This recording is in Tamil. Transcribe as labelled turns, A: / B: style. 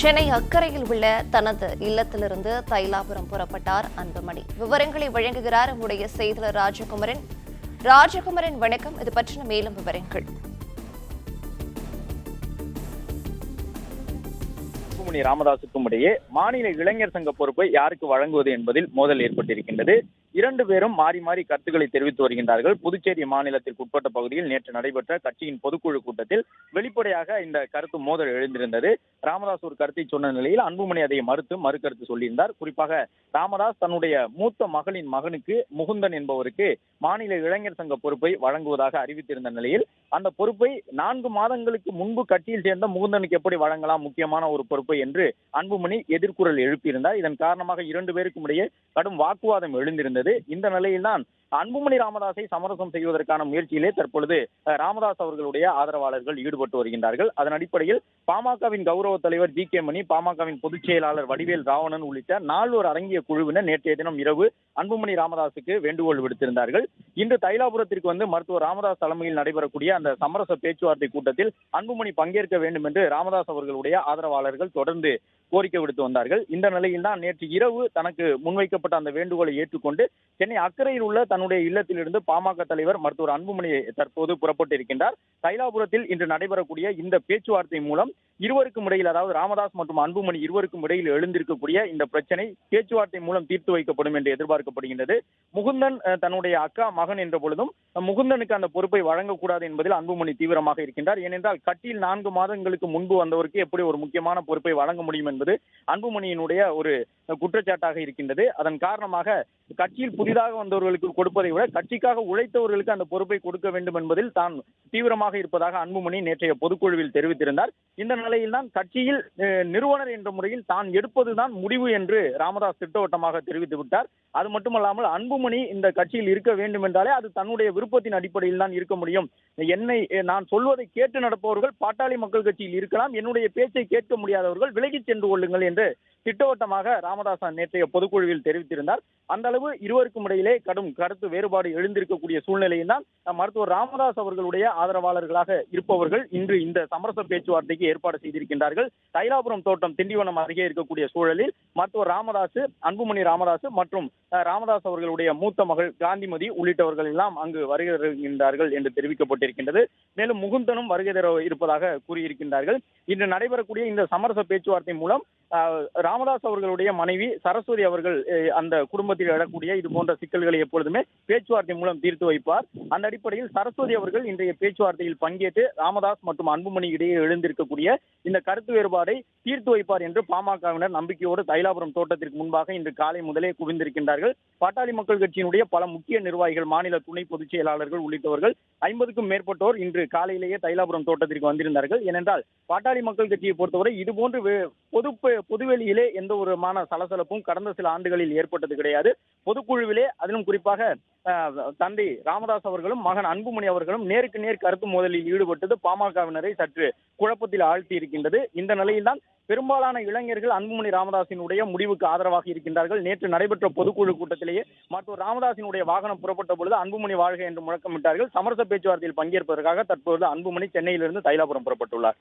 A: சென்னை அக்கரையில் உள்ள தனது இல்லத்திலிருந்து தைலாபுரம் புறப்பட்டார் அன்புமணி. விவரங்களை வழங்குகிறார் நம்முடைய செய்தியாளர் ராஜகுமரன். ராஜகுமரன், வணக்கம். இது பற்றின மேலும் விவரங்கள்.
B: அன்புமணி ராமதாசுக்கும் இடையே மாநில இளைஞர் சங்க பொறுப்பை யாருக்கு வழங்குவது என்பதில் மோதல் ஏற்பட்டிருக்கின்றது. இரண்டு பேரும் மாறி மாறி கருத்துக்களை தெரிவித்து வருகின்றார்கள். புதுச்சேரி மாநிலத்திற்கு உட்பட்ட பகுதியில் நேற்று நடைபெற்ற கட்சியின் பொதுக்குழு கூட்டத்தில் வெளிப்படையாக இந்த கருத்து மோதல் எழுந்திருந்தது. ராமதாஸ் ஒரு கருத்தை சொன்ன நிலையில் அன்புமணி அதை மறு கருத்து சொல்லியிருந்தார். குறிப்பாக ராமதாஸ் தன்னுடைய மூத்த மகளின் மகனுக்கு முகுந்தன் என்பவருக்கு மாநில இளைஞர் சங்க பொறுப்பை வழங்குவதாக அறிவித்திருந்த நிலையில் அந்த பொறுப்பை 4 மாதங்களுக்கு முன்பு கட்சியில் சேர்ந்த முகுந்தனுக்கு எப்படி வழங்கலாம், முக்கியமான ஒரு பொறுப்பை என்று அன்புமணி எதிர்குரல் எழுப்பியிருந்தார். இதன் காரணமாக இரண்டு பேருக்கும் இடையே கடும் வாக்குவாதம் எழுந்திருந்தது. இந்த நிலையில்தான் அன்புமணி ராமதாஸை சமரசம் செய்வதற்கான முயற்சியிலே தற்பொழுது ராமதாஸ் அவர்களுடைய ஆதரவாளர்கள் ஈடுபட்டு வருகின்றார்கள். அதன் அடிப்படையில் பாமகவின் கௌரவ தலைவர் ஜி.கே. மணி, பாமகவின் பொதுச் செயலாளர் வடிவேல் ராவணன் உள்ளிட்ட 4 அடங்கிய குழுவினர் நேற்றைய தினம் இரவு அன்புமணி ராமதாஸுக்கு வேண்டுகோள் விடுத்திருந்தார்கள். இன்று தைலாபுரத்திற்கு வந்து மருத்துவர் ராமதாஸ் தலைமையில் நடைபெறக்கூடிய அந்த சமரச பேச்சுவார்த்தை கூட்டத்தில் அன்புமணி பங்கேற்க வேண்டும் என்று ராமதாஸ் அவர்களுடைய ஆதரவாளர்கள் தொடர்ந்து கோரிக்கை விடுத்து வந்தார்கள். இந்த நிலையில் தான் நேற்று இரவு தனக்கு முன்வைக்கப்பட்ட அந்த வேண்டுகோளை ஏற்றுக்கொண்டு சென்னை அக்கரையில் உள்ள தன்னுடைய இல்லத்திலிருந்து பாமக தலைவர் மருத்துவர் அன்புமணி தற்போது புறப்பட்டு இருக்கின்றார். தைலாபுரத்தில் இன்று நடைபெறக்கூடிய இந்த பேச்சுவார்த்தை மூலம் இருவருக்கும் இடையில், அதாவது ராமதாஸ் மற்றும் அன்புமணி இருவருக்கும் இடையில் எழுந்திருக்கக்கூடிய இந்த பிரச்சனை பேச்சுவார்த்தை மூலம் தீர்த்து வைக்கப்படும் என்று எதிர்பார்க்கப்படுகின்றது. முகுந்தன் தன்னுடைய அக்கா மகன் என்ற பொழுதும் முகுந்தனுக்கு அந்த பொறுப்பை வழங்கக்கூடாது என்பதில் அன்புமணி தீவிரமாக இருக்கின்றார். ஏனென்றால் கட்சியில் 4 மாதங்களுக்கு முன்பு வந்தவருக்கு எப்படி ஒரு முக்கியமான பொறுப்பை வழங்க முடியும் என்பது அன்புமணியினுடைய ஒரு குற்றச்சாட்டாக இருக்கின்றது. அதன் காரணமாக கட்சியில் புதிதாக வந்தவர்களுக்கு கொடுப்பதை விட கட்சிக்காக உழைத்தவர்களுக்கு அந்த பொறுப்பை கொடுக்க வேண்டும் என்பதில் தான் தீவிரமாக இருப்பதாக அன்புமணி நேற்றைய பொதுக்குழுவில் தெரிவித்திருந்தார். இந்த நிலையில் தான் கட்சியில் நிறுவனர் என்ற முறையில் தான் எடுப்பதுதான் முடிவு என்று ராமதாஸ் திட்டவட்டமாக தெரிவித்து விட்டார். அது மட்டுமல்லாமல் அன்புமணி இந்த கட்சியில் இருக்க வேண்டும் என்றாலே அது தன்னுடைய விருப்பத்தின் அடிப்படையில் தான் இருக்க முடியும். நான் சொல்வதை கேட்டு நடப்பவர்கள் பாட்டாளி மக்கள் கட்சியில் இருக்கலாம், என்னுடைய பேச்சை கேட்க முடியாதவர்கள் விலகிச் சென்று கொள்ளுங்கள் என்று திட்டவட்டமாக ராமதாஸ் நேற்றைய பொதுக்குழுவில் தெரிவித்திருந்தார். அந்த அளவு இருவருக்கும் இடையிலே கடும் கருத்து வேறுபாடு எழுந்திருக்கக்கூடிய சூழ்நிலையில் தான் மருத்துவர் ராமதாஸ் அவர்களுடைய ஆதரவாளர்களாக இருப்பவர்கள் இன்று இந்த சமரச பேச்சுவார்த்தைக்கு ஏற்பாடு செய்திருக்கின்றார்கள். தைலாபுரம் தோட்டம் திண்டிவனம் அருகே இருக்கக்கூடிய சூழலில் மருத்துவர் ராமதாஸ், அன்புமணி ராமதாஸ் மற்றும் ராமதாஸ் அவர்களுடைய மூத்த மகள் காந்திமதி உள்ளிட்டவர்கள் எல்லாம் அங்கு வருகை தருகின்றார்கள் என்று தெரிவிக்கப்பட்டிருக்கின்றது. மேலும் முகுந்தனும் வருகை தர இருப்பதாக கூறியிருக்கின்றார்கள். இன்று நடைபெறக்கூடிய இந்த சமரச பேச்சுவார்த்தை மூலம் ராமதாஸ் அவர்களுடைய மனைவி சரஸ்வதி அவர்கள் அந்த குடும்பத்தில் எழக்கூடிய இது போன்ற சிக்கல்களை எப்பொழுதுமே பேச்சுவார்த்தை மூலம் தீர்த்து வைப்பார். அந்த அடிப்படையில் சரஸ்வதி அவர்கள் இன்றைய பேச்சுவார்த்தையில் பங்கேற்று ராமதாஸ் மற்றும் அன்புமணி இடையே எழுந்திருக்கக்கூடிய இந்த கருத்து வேறுபாடை தீர்த்து வைப்பார் என்று பாமகவினர் நம்பிக்கையோடு தைலாபுரம் தோட்டத்திற்கு முன்பாக இன்று காலை முதலே குவிந்திருக்கின்றார்கள். பாட்டாளி மக்கள் கட்சியினுடைய பல முக்கிய நிர்வாகிகள், மாநில துணை பொதுச் செயலாளர்கள் உள்ளிட்டவர்கள் 50க்கும் மேற்பட்டோர் இன்று காலையிலேயே தைலாபுரம் தோட்டத்திற்கு வந்திருந்தார்கள். ஏனென்றால் பாட்டாளி மக்கள் கட்சியை பொறுத்தவரை இதுபோன்று பொதுவெளியிலே எந்த ஒரு சலசலப்பும் கடந்த சில ஆண்டுகளில் ஏற்பட்டது கிடையாது. பொதுக்குழுவிலே, அதிலும் குறிப்பாக தந்தை ராமதாஸ் அவர்களும் மகன் அன்புமணி அவர்களும் நேருக்கு நேர் கருத்து மோதலில் ஈடுபட்டது பாமகவினரை சற்று குழப்பத்தில் ஆழ்த்தி இருக்கின்றது. இந்த நிலையில்தான் பெரும்பாலான இளைஞர்கள் அன்புமணி ராமதாசினுடைய முடிவுக்கு ஆதரவாக இருக்கின்றார்கள். நேற்று நடைபெற்ற பொதுக்குழு கூட்டத்திலேயே மருத்துவர் ராமதாசினுடைய வாகனம் புறப்பட்ட பொழுது அன்புமணி வாழ்க என்று முழக்கமிட்டார்கள். சமரச பேச்சுவார்த்தையில் பங்கேற்பதற்காக தற்போது அன்புமணி சென்னையிலிருந்து தைலாபுரம் புறப்பட்டுள்ளார்.